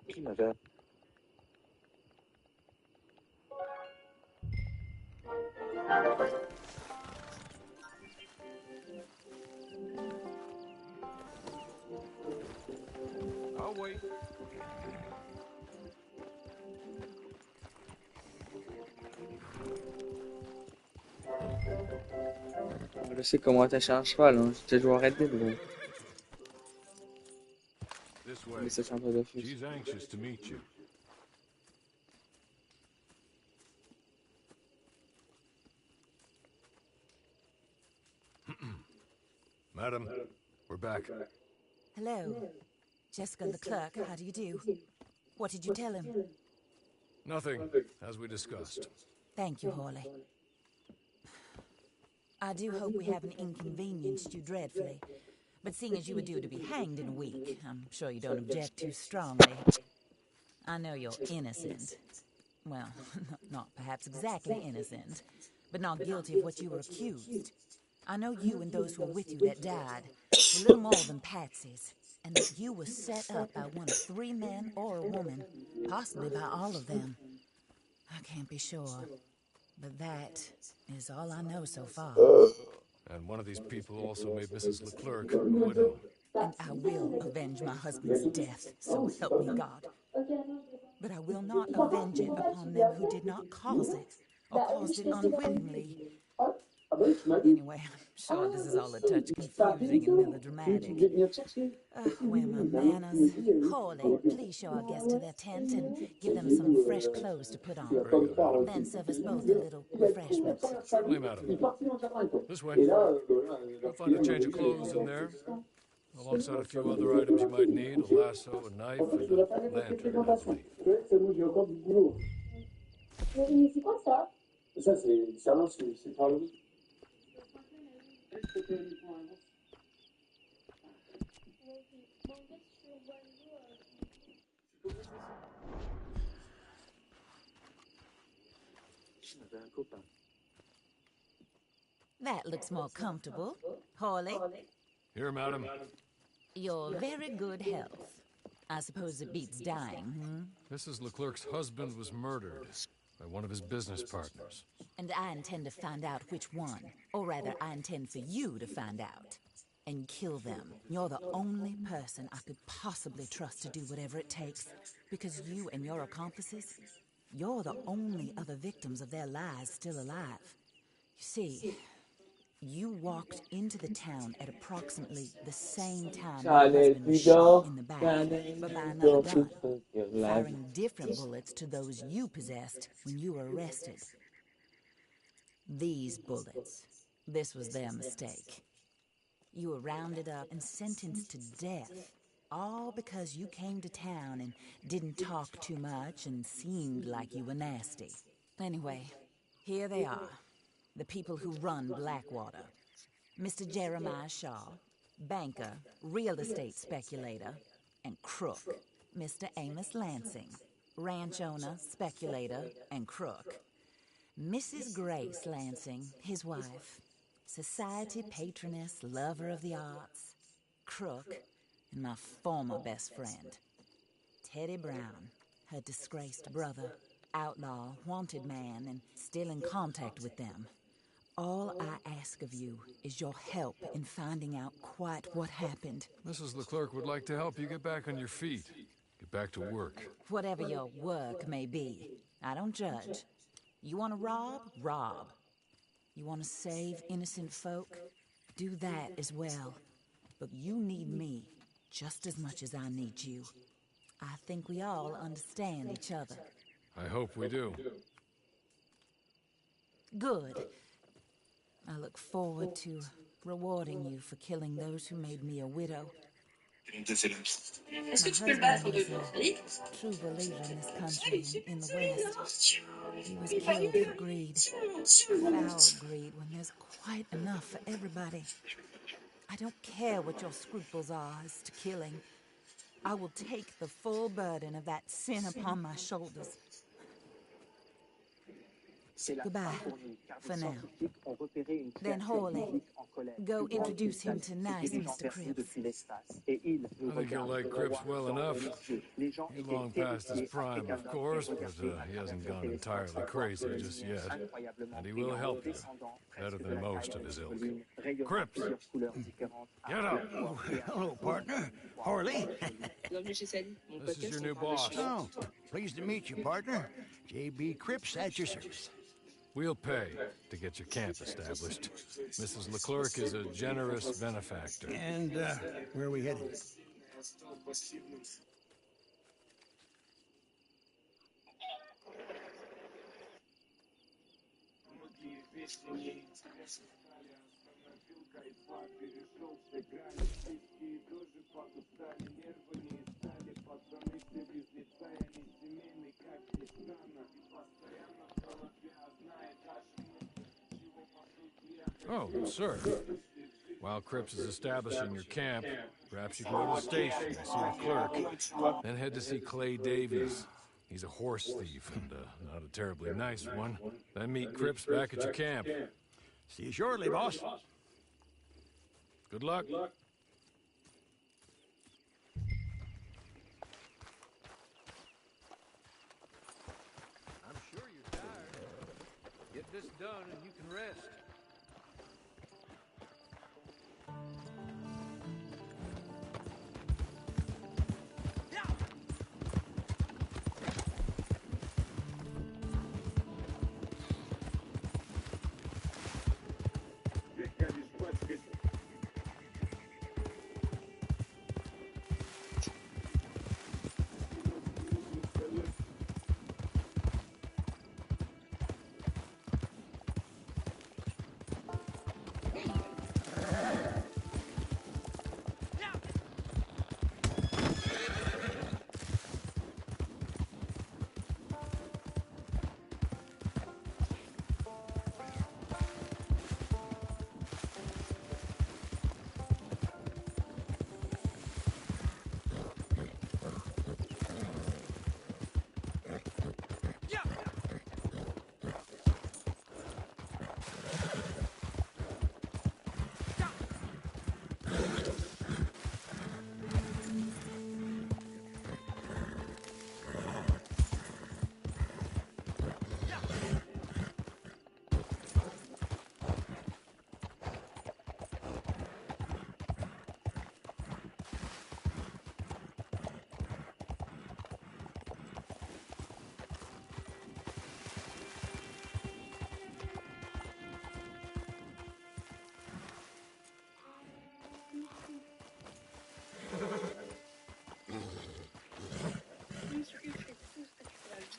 Qui m'avait... I'll wait. Je sais comment attacher un cheval, hein. J'ai déjà joué à Red Dead, bon. This way. Mais ça fait un peu de fou. She's anxious to meet you. Madam, we're back. Hello. Jessica the clerk, how do you do? What did you tell him? Nothing, as we discussed. Thank you, Hawley. I do hope we haven't inconvenienced you dreadfully. But seeing as you were due to be hanged in a week, I'm sure you don't object too strongly. I know you're innocent. Well, not perhaps exactly innocent, but not guilty of what you were accused. I know you and those who were with you that died were little more than patsies, and that you were set up by one of 3 men or a woman, possibly by all of them. I can't be sure, but that is all I know so far. And one of these people also made Mrs. Leclerc a widow. And I will avenge my husband's death, so help me God. But I will not avenge it upon them who did not cause it, or caused it unwittingly. Anyway, I'm sure this is all a touch confusing and melodramatic. Where are my manners? Hawley, please show our guests to their tent and give them some fresh clothes to put on. Very good, madam. Then serve us both a little refreshment. Certainly, madam. This way. You'll find a change of clothes in there, alongside a few other items you might need, a lasso, a knife, and a lantern, I believe. Mais c'est quoi ça? Ça, c'est pas le... That looks more comfortable. Hawley, Here, madam. you're very good health. I suppose it beats dying, Mrs. Leclerc's husband was murdered by one of his business partners. And I intend to find out which one. Or rather, I intend for you to find out. And kill them. You're the only person I could possibly trust to do whatever it takes. Because you and your accomplices, you're the only other victims of their lies still alive. You see, you walked into the town at approximately the same time my husband was shot in the back, but by another gun, firing different bullets to those you possessed when you were arrested. These bullets, this was their mistake. You were rounded up and sentenced to death, all because you came to town and didn't talk too much and seemed like you were nasty. Anyway, here they are, the people who run Blackwater. Mr. Jeremiah Shaw, banker, real estate speculator, and crook. Mr. Amos Lansing, ranch owner, speculator, and crook. Mrs. Grace Lansing, his wife, society patroness, lover of the arts, crook, and my former best friend. Teddy Brown, her disgraced brother, outlaw, wanted man, and still in contact with them. All I ask of you is your help in finding out quite what happened. Mrs. Leclerc would like to help you get back on your feet. Get back to work. Whatever your work may be, I don't judge. You want to rob? Rob. You want to save innocent folk? Do that as well. But you need me just as much as I need you. I think we all understand each other. I hope we do. Good. I look forward to rewarding you for killing those who made me a widow. Est-ce que tu peux le battre de Frédéric? True believer in this country and in the West. He was killed for greed. Foul greed when there's quite enough for everybody. I don't care what your scruples are as to killing. I will take the full burden of that sin upon my shoulders. Goodbye, for now. Then Hawley, go introduce him to nice Mr. Cripps. I think you'll like Cripps well enough. He's long past his prime, of course, but he hasn't gone entirely crazy just yet. And he will help you, better than most of his ilk. Cripps! Get up! Oh, hello, partner. Harley. This is your new boss. Oh, pleased to meet you, partner. J.B. Cripps at your service. We'll pay to get your camp established. Mrs. Leclerc is a generous benefactor. And, where are we headed? Oh, sir. While Cripps is establishing your camp, perhaps you can go to the station and see the clerk. Then head to see Clay Davies. He's a horse thief and not a terribly nice one. Then meet Cripps back at your camp. See you shortly, boss. Good luck. I'm sure you're tired. Get this done and you can rest.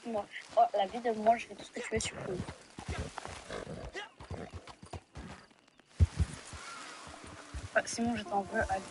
Moi. Oh, la vie de moi, je fais tout ce que tu veux supprimer. Simon, je t'en veux à vie.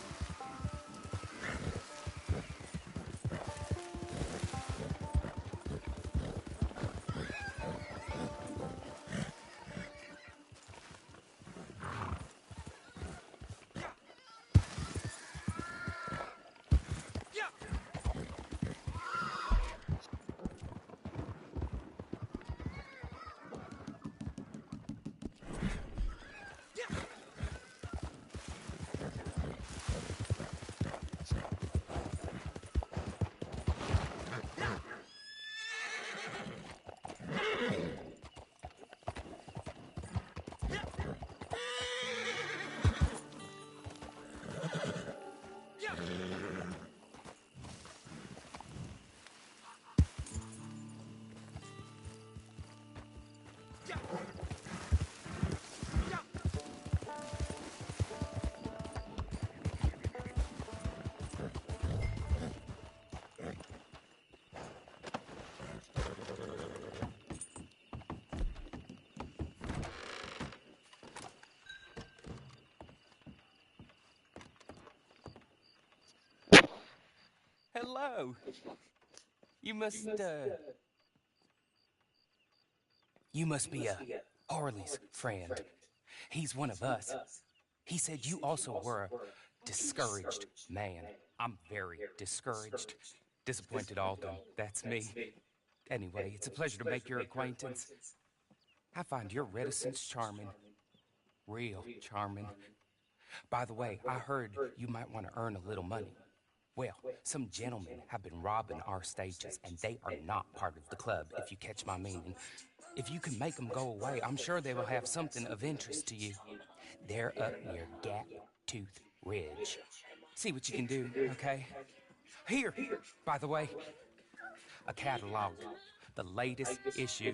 Hello. You must be Harley's friend. He's one of us. He said you also were a discouraged man. I'm very discouraged. Disappointed, Alden. That's me. Anyway, it's a pleasure to make your acquaintance. I find your reticence charming. Real charming. By the way, I heard you might want to earn a little money. Well, some gentlemen have been robbing our stages, and they are not part of the club, if you catch my meaning. If you can make them go away, I'm sure they will have something of interest to you. They're up near Gap Tooth Ridge. See what you can do, okay? Here, by the way, a catalog. The latest issue.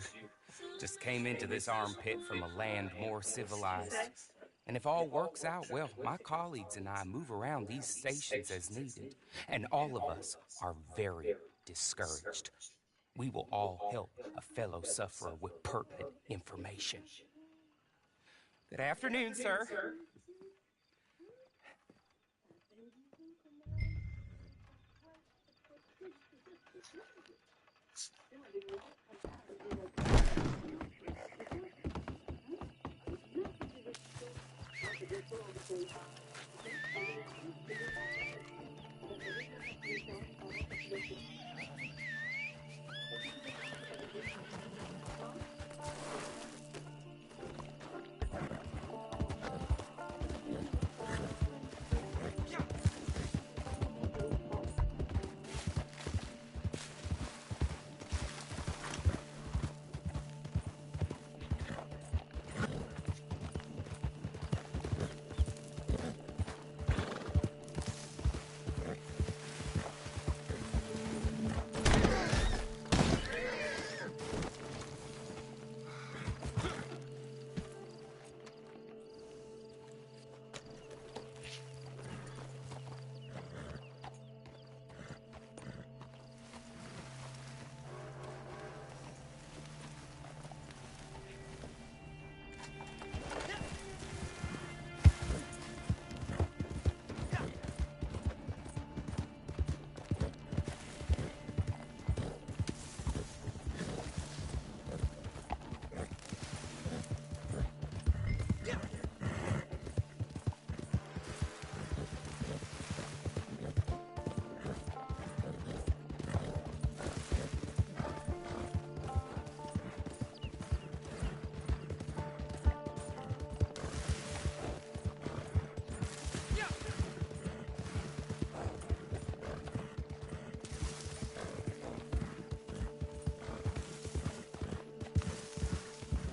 Just came into this armpit from a land more civilized. And if all works out, well, my colleagues and I move around these stations as needed. And all of us are very discouraged. We will all help a fellow sufferer with pertinent information. Good afternoon, sir.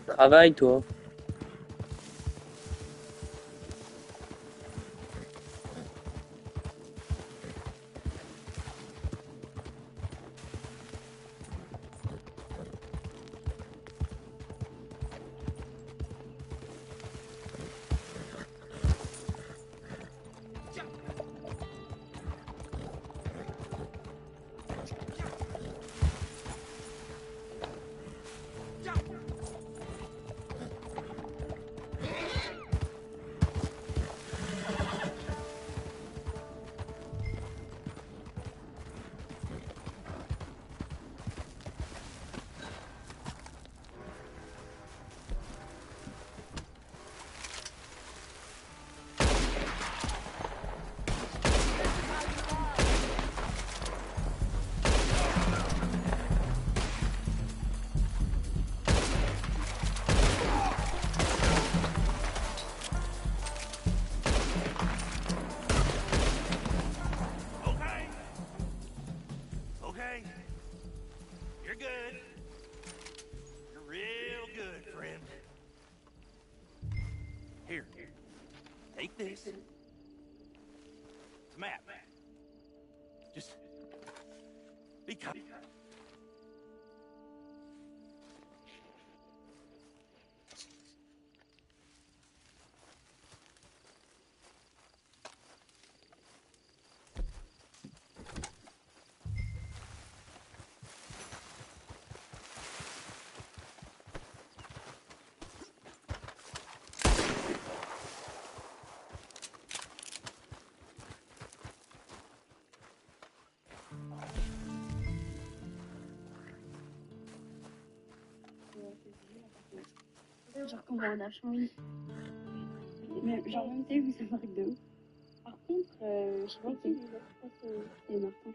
Travaille, toi. Take this. It's a map. Just be kind. Genre comment on a changé. Mais genre même t'as vu ça marque de ouf. Par contre, je sais pas qui c'est Martin, je crois.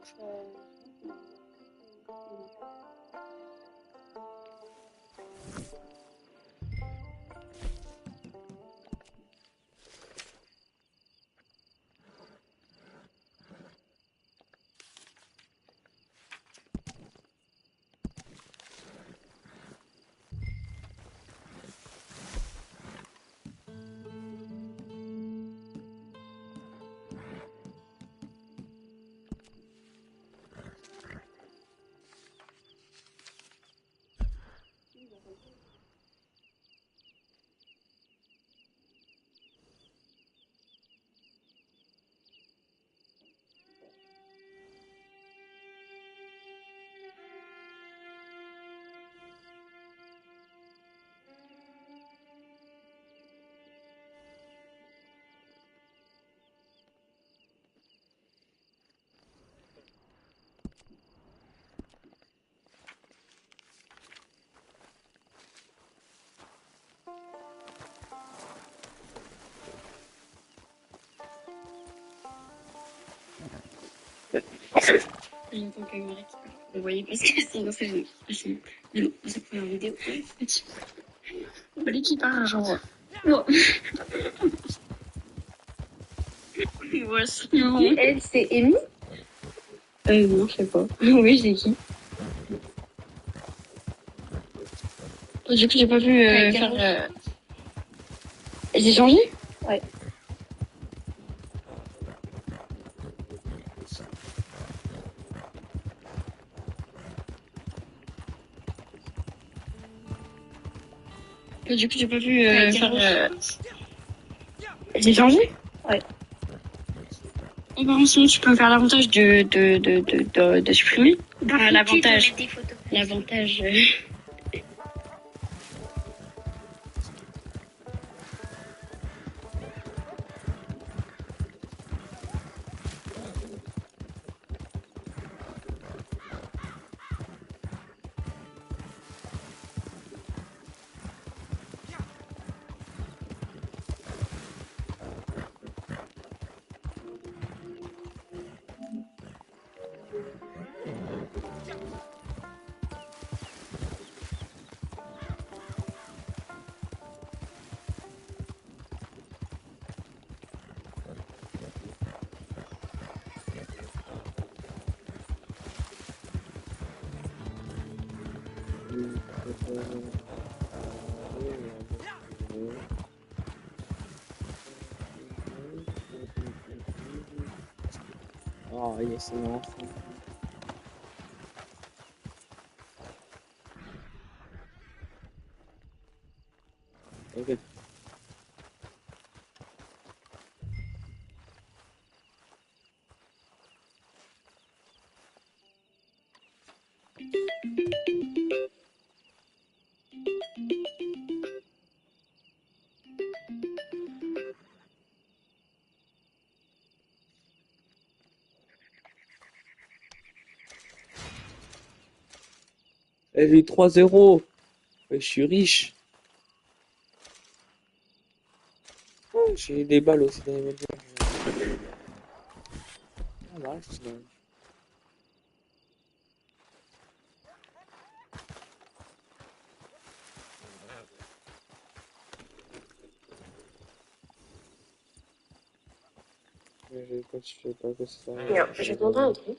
contre, j'entends que Marie qui parle. Vous voyez parce que c'est dans sa première vidéo. Vous voyez qui parle, genre. Bon. Voici. Qui elle, c'est Amy? Non, je sais pas. Oui, c'est qui? Du coup, j'ai pas pu faire. J'ai changé? Ouais. Du coup, j'ai pas pu faire. J'ai changé? Ouais. Et par contre, sinon, tu peux faire l'avantage de supprimer. L'avantage. L'avantage. Oh, yes, c'est mon enfant. Ok. Eh, j'ai eu 3 €. Ouais, je suis riche. Oh, j'ai eu des balles aussi dans les médias. Ah, bah, je sais pas que ça. Alors, je vais te montrer un truc.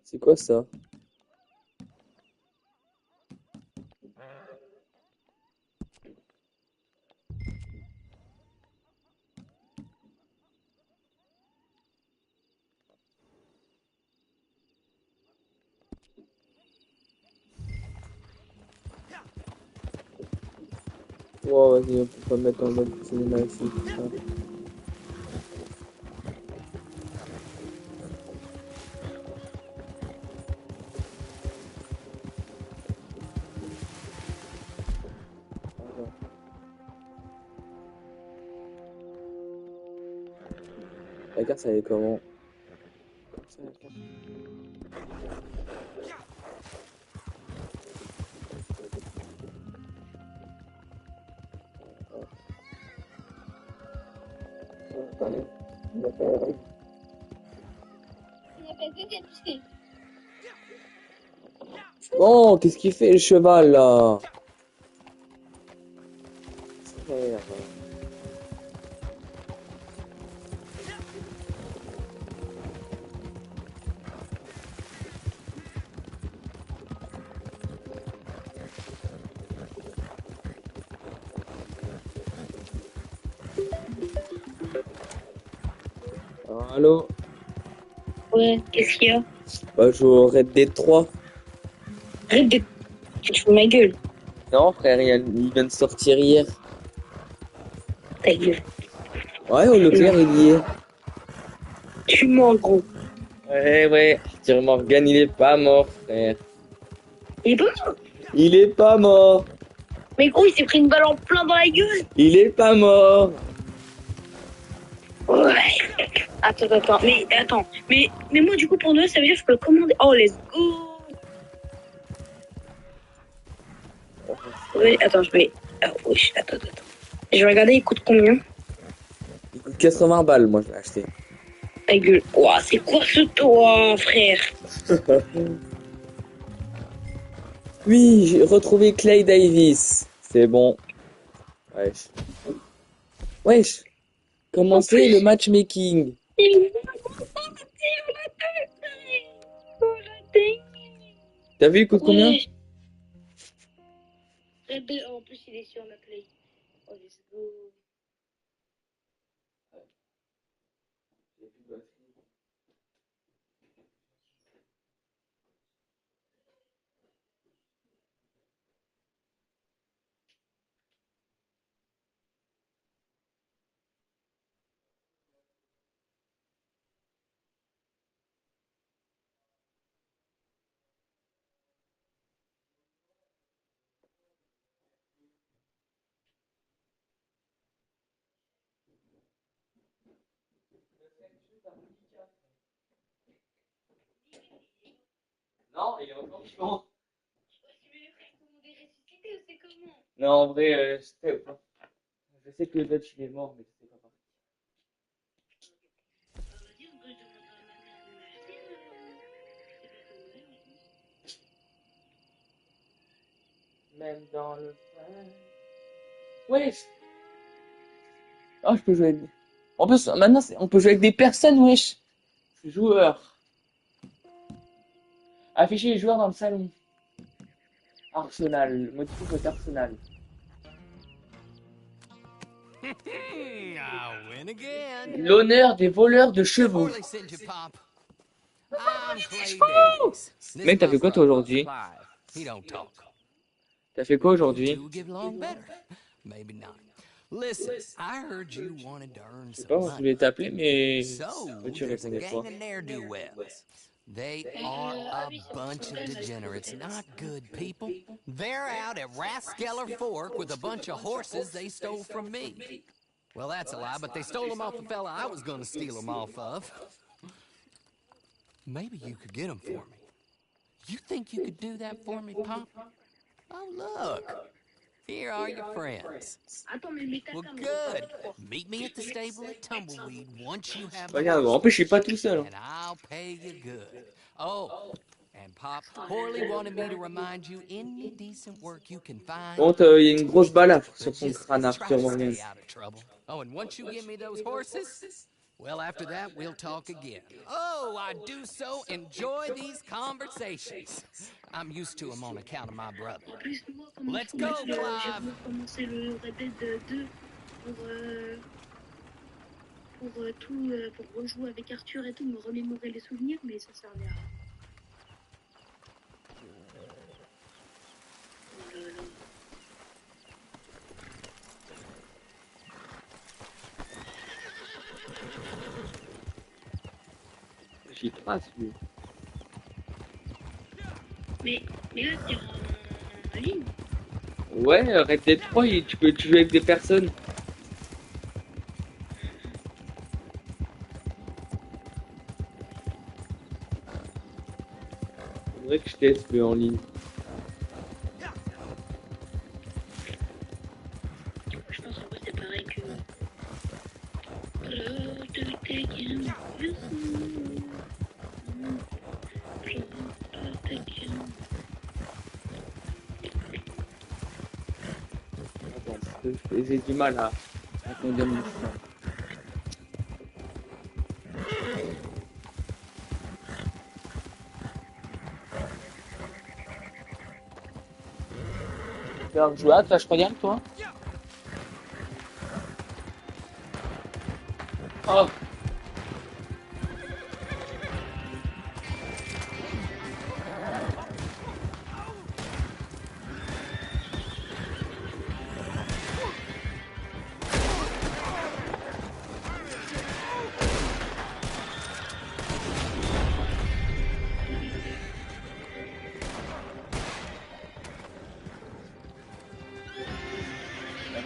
C'est quoi ça? Wow, vas-y, on peut pas mettre en mode cinéma ici. Ah. La carte, ça allait comment? Oh, qu'est-ce qu'il fait le cheval là? Merde. Allô? Ouais, qu'est-ce qu'il y a? Bah, je joue au Red Dead 3. Arrête de... Tu te fous de ma gueule. Non, frère, il vient de sortir hier. Ta gueule. Ouais, au Leclerc, il y est. Tu mens, gros. Ouais, Arthur Morgan, il est pas mort, frère. Il est pas mort. Il est pas mort. Mais gros, il s'est pris une balle en plein dans la gueule. Il est pas mort. Ouais. Attends. Mais moi, du coup, pour Noël, ça veut dire que je peux le commander. Oh, let's go. Ouais, attends, je vais... Ah, wesh, attends. Je vais regarder, il coûte combien? Il coûte 80 balles, moi, je l'ai acheté. Ta gueule. Ouah, c'est quoi ce toit, frère? Oui, j'ai retrouvé Clay Davis. C'est bon. Wesh. Comment c'est le matchmaking? T'as vu, il coûte combien? En plus, il est sur la play. Oh, let's go. Non, il est encore vivant. Non, en vrai, je sais que le Dutch il est mort, mais c'est pas pareil. Même dans le feu. Wesh. Oh, je peux jouer avec... En plus, maintenant, on peut jouer avec des personnes, wesh. Joueurs. Afficher les joueurs dans le salon. Arsenal. Modifier votre Arsenal. L'honneur des voleurs de chevaux. Mec, t'as fait quoi toi aujourd'hui? T'as fait quoi aujourd'hui? Je sais pas, moi je voulais t'appeler, mais tu répondais pas. They are a bunch of degenerates, not good people. They're out at Raskeller Fork with a bunch of horses they stole from me. Well, that's a lie, but they stole them off the fella I was going to steal them off of. Maybe you could get them for me. You think you could do that for me, Pop? Oh, look. Here are your friends. Well, good. Meet me at the stable at Tumbleweed once you have the Regarde, en plus je suis pas tout seul. and I'll pay you good. Oh, and Pop Horley wanted me to remind you any decent work you can find. Bon, il y a une grosse balafre sur son crâne, Arthur Morgan. Oh, and once you give me those horses, well, after that, we'll talk again. Oh, I do so enjoy these conversations. I'm used to them on account of my brother. Let's go, Clive. J'ai recommencé le Red Dead 2 pour rejouer avec Arthur et tout, me remémorer les souvenirs, mais ça servait à rien. Oh là là. J'y trace, lui. Mais là, t'es en ligne. Ouais, Red Dead 3, tu joues avec des personnes. vrai que je teste le en ligne. Je pense en vrai c'est pareil que... Attends, parce que j'ai du mal à conduire mon chemin. Tu vas jouer à Clash Royale, toi? Oh!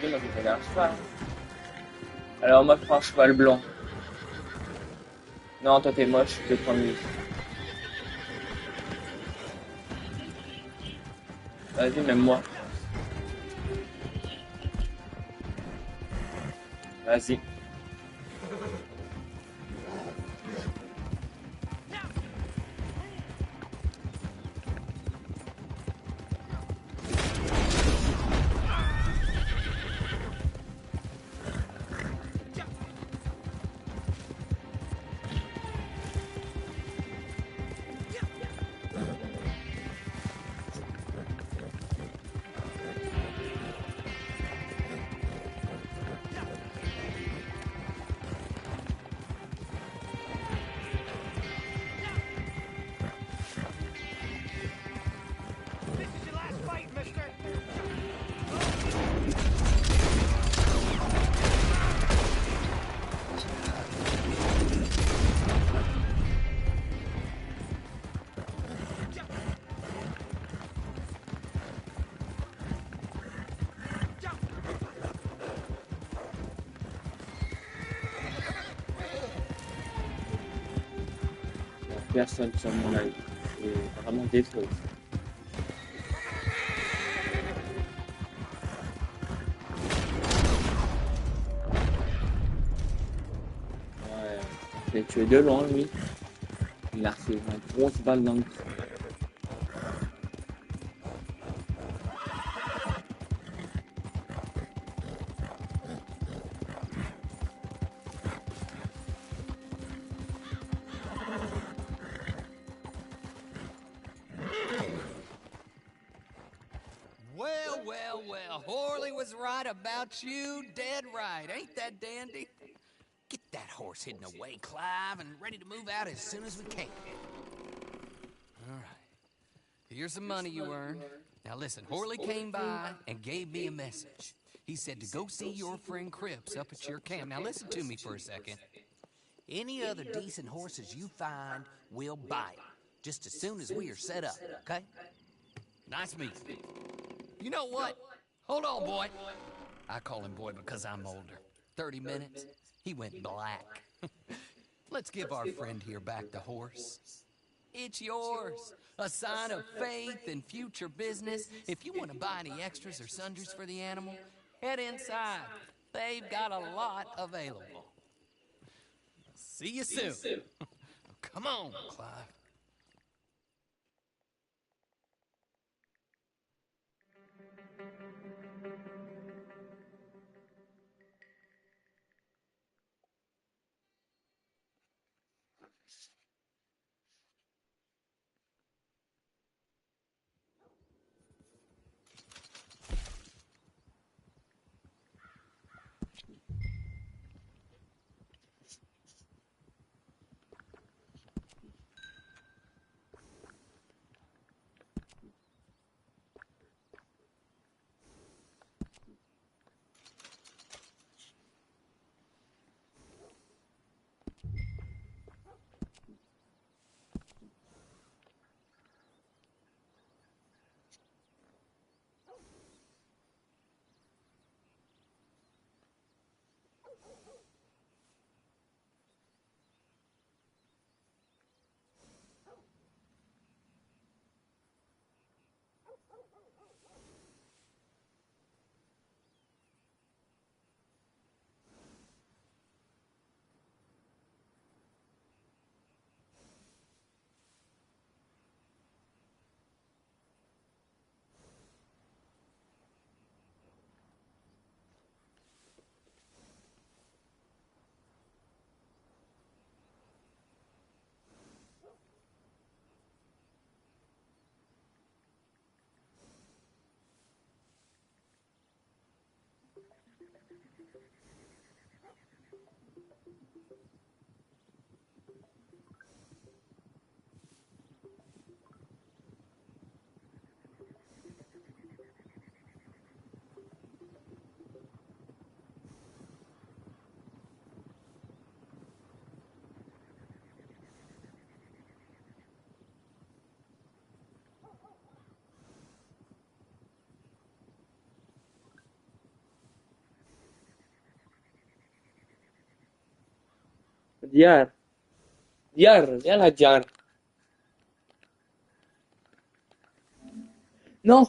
Moi, je vais un cheval. Alors, moi, je prends un cheval blanc. Non, toi, t'es moche, je te prends lui. Vas-y, même moi. Vas-y. Personne sur mon live. C'est vraiment détruit. Ouais, je l'ai tué de loin, lui. Il a reçu une grosse balle dans le cul. Well, Horley was right about you, dead right. Ain't that dandy? Get that horse hidden away, Clive, and ready to move out as soon as we can. All right. Here's the money you earned. Now listen, Horley came by and gave me a message. He said to go see your friend Cripps up at your camp. Now listen to me for a second. Any other decent horses you find, we'll buy them. Just as soon as we are set up, okay? Nice meeting you. You know what? Hold on, boy. I call him boy because I'm older. 30 minutes, he went black. Let's give our friend here back the horse. It's yours. A sign of faith and future business. If you want to buy any extras or sundries for the animal, head inside. They've got a lot available. See you soon. Come on, Clive. Diar. Diar, viens là, Diar. Non.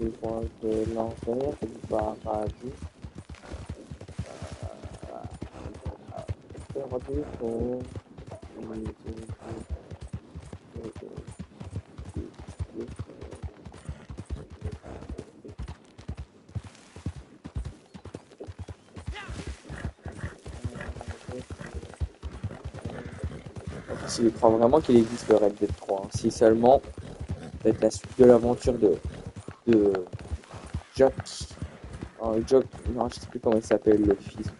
Je vois de l'envers du paradis. Perdu pour s'il croit vraiment qu'il existe le Red Dead 3, hein. Si seulement peut-être la suite de l'aventure de Jack, Jock, non je sais plus comment il s'appelle le fils.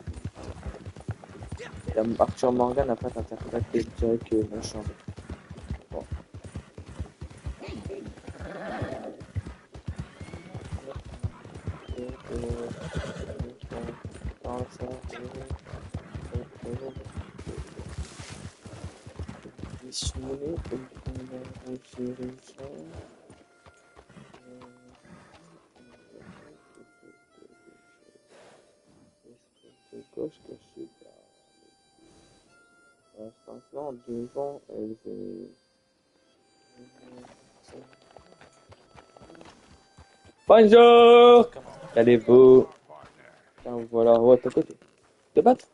Arthur Morgan n'a pas interprété Jack machin. Bon. Devant, bonjour! Allez-vous? Voilà, ouais, t'as côté. Te battre?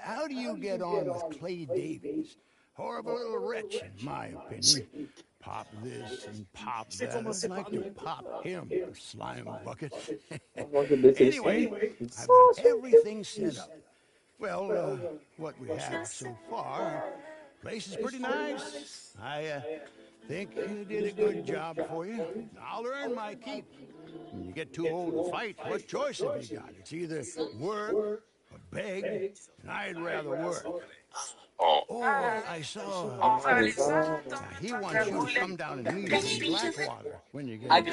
How do you get on with Clay Davies? Horrible little wretch, in my opinion. Pop this and pop that. I'd like to pop him, the slime bucket. Anyway, I've got everything set up. Well, what we have so far, place is pretty nice. I think you did a good job for you. I'll earn my keep. When you get too old to fight, what choice have you got? It's either work or beg, and I'd rather work. Oh, I saw. He wants you to come down and meet him in Blackwater when you get back. I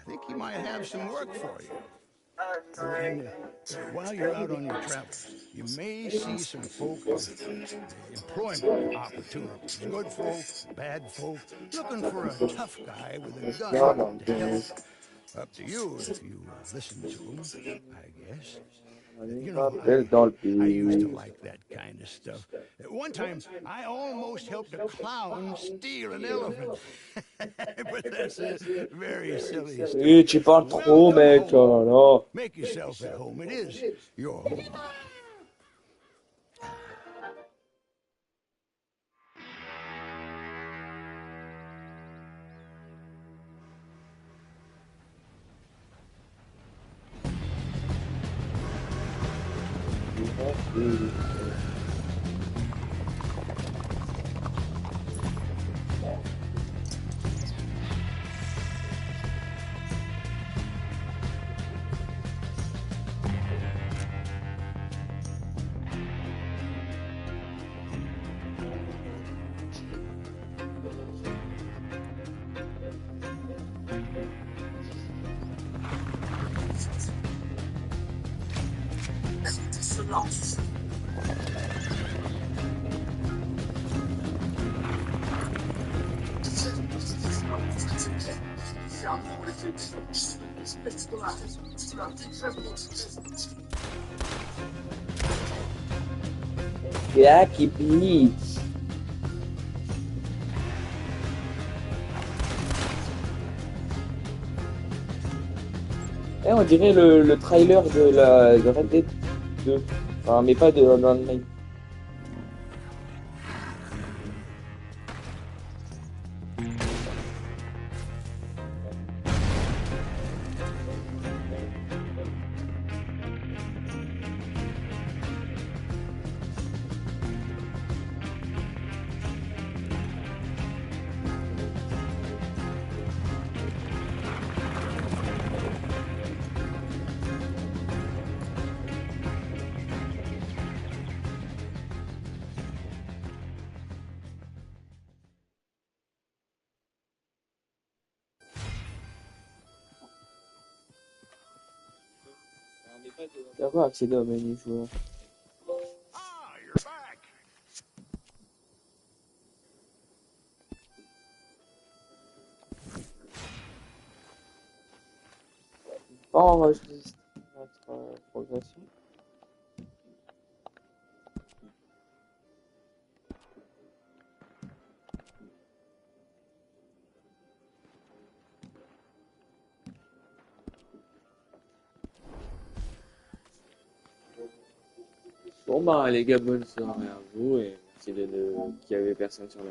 think he might have some work for you. And while you're out on your travels, you may see some folk with employment opportunities. Good folk, bad folk, looking for a tough guy with a gun to help. Up to you if you listen to them, I guess. You know, I used to like that kind of stuff. At one time, I almost helped a clown steal an elephant. But that's very silly stuff. Oui, tu parles trop, Welcome mec. home. Oh là là. Make yourself at home. It is your home. Yeah, keep it. Eh, on dirait le trailer de Red Dead 2. Enfin, mais pas de Donnerai. D'avoir accédé au menu joueur. Ah, you're back. Pas enregistre notre progression. Bon bah les gars, bonne soirée à vous et merci qu'il y avait personne sur la